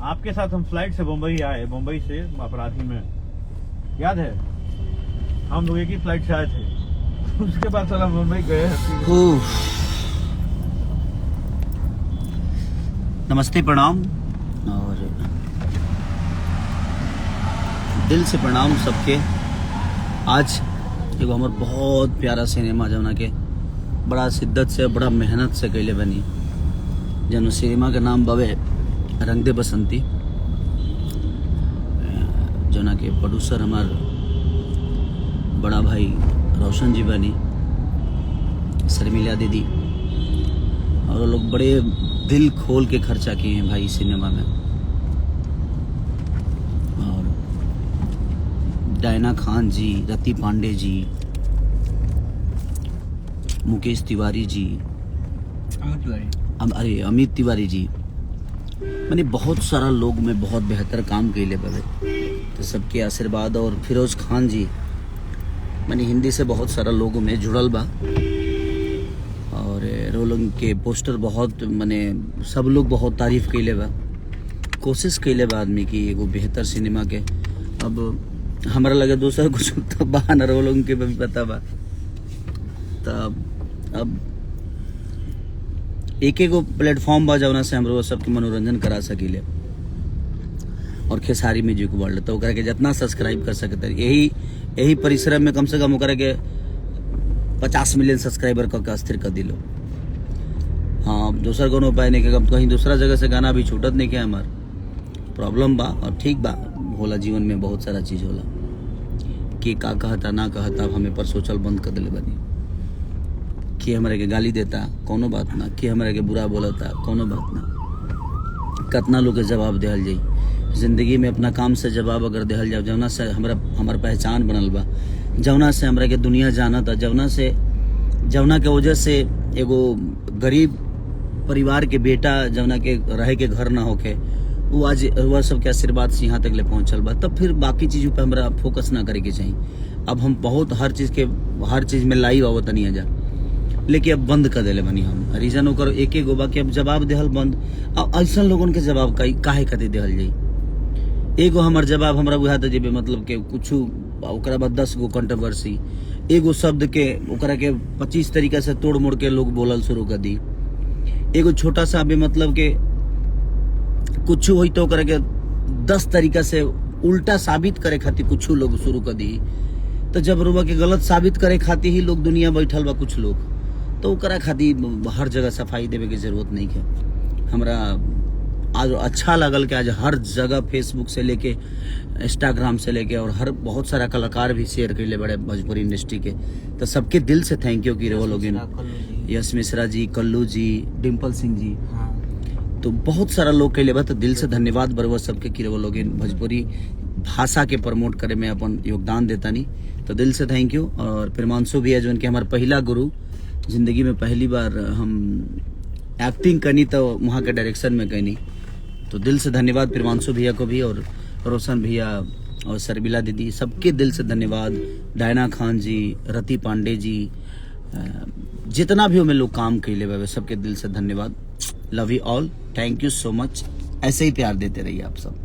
आपके साथ हम फ्लाइट से मुंबई आए, मुंबई से अपराधी में, याद है हम लोग एक ही फ्लाइट से आए थे। उसके बाद चला मुंबई गए। नमस्ते, प्रणाम और दिल से प्रणाम सबके। आज एगो हमार बहुत प्यारा सिनेमा जौना के बड़ा शिद्दत से बड़ा मेहनत से कैले बनी, जौन सिनेमा के नाम बवे रंग दे बसंती, जौना के प्रोड्यूसर हमार बड़ा भाई रोशन जी बनी, शर्मिला दीदी, और वो लोग बड़े दिल खोल के खर्चा किए हैं भाई सिनेमा में। और डायना खान जी, रति पांडे जी, मुकेश तिवारी जी, अरे अमित तिवारी जी, मैंने बहुत सारा लोग में बहुत बेहतर काम कैले बवे, तो सबके आशीर्वाद। और फिरोज खान जी, मैंने हिंदी से बहुत सारा लोगों में जुड़ल बा, और रोलिंग के पोस्टर बहुत मैंने सब लोग बहुत तारीफ कैले बा, कोशिश कैले बा आदमी की एगो बेहतर सिनेमा के। अब हमारा लगे दूसरा कुछ तो बा न, रोलिंग के भी पता बा। तब अब एक एगो प्लेटफॉर्म बा जौना से हम सबके मनोरंजन करा सकीले, और खेसारी म्यूजिक वर्ल्ड, तो ओकरा के जितना सब्सक्राइब कर सकते यही परिश्रम में कम से कम ओकरा के 50 मिलियन सब्सक्राइबर का स्थिर कर दिलो। हाँ, दूसरा कोनो उपाय नहीं के, कहीं दूसरा जगह से गाना भी छूटत नहीं के, हमार प्रॉब्लम बा। और ठीक बा, होला जीवन में बहुत सारा चीज होला कि का कहता ना कहता, अब हमें पर सोचल बंद कर दिले बनी। कि हमारे के गाली देता कोनो बात ना, कि हमारे के बुरा बोलता कोनो बात ना, कितना लोग के जवाब देहल जाई जिंदगी में। अपना काम से जवाब अगर देहल जाओ, जौना से हमारा पहचान बनल बा, जौना से हमरा के दुनिया जानता, जौना के वजह से एगो गरीब परिवार के बेटा जौना के रहे के घर ना होके, वो आज वह सबके आशीर्वाद से यहाँ तक ले पहुँचल बा। तब फिर बाकी चीज़ों पे हमरा फोकस ना करे के चाहिए। अब हम बहुत हर चीज़ में लाइव आवत नहीं जा, लेकिन अब बंद कर दिले बनी हम। रीजन ओकर एक गो बा कि अब जवाब देहल बंद। अब ऐसा लोगन के जवाब काहे खातिर देहल जाई? एगो हमार जवाब हमरा बुझाता जेबे मतलब के कुछ, ओकरा बाद 10 गो कंट्रोवर्सी, एगो शब्द के ओकरा के 25 तरीका से तोड़ मोड़ के लोग बोलल शुरू कर दी। एगो छोटा सा भी मतलब के कुछ होई तो ओकरा के 10 तरीका से उल्टा साबित करे खातिर कुछ लोग शुरू कर दी। तो जब रुआ के गलत साबित करे खातिर ही लोग दुनिया बैठल बा कुछ लोग, तो ओकरा खातिर हर जगह सफाई देवे की जरूरत नहीं है। हमरा आज अच्छा लगल कि आज हर जगह फेसबुक से लेके इंस्टाग्राम से लेके और हर बहुत सारा कलाकार भी शेयर कैले बड़े भोजपुरी इंडस्ट्री के। तो सबके दिल से थैंक यू कि वो लोग, यश मिश्रा जी, कल्लू जी, डिम्पल सिंह जी, तो बहुत सारा लोग कैले बा। तो दिल से धन्यवाद बरवा सबके कि वो लोग भोजपुरी भाषा के प्रमोट करे में अपन योगदान देता नहीं, तो दिल से थैंक यू। और प्रेमांशु भी है जो उनके हमारे पहला गुरु, जिंदगी में पहली बार हम एक्टिंग करनी तो वहाँ के डायरेक्शन में करनी, तो दिल से धन्यवाद प्रेमांशु भैया को भी, और रोशन भैया और शर्मिला दीदी, सबके दिल से धन्यवाद। डायना खान जी, रति पांडे जी, जितना भी हमें लोग काम कैले हुए सबके दिल से धन्यवाद। Love you all, thank you so much. ऐसे ही प्यार देते रहिए आप सब।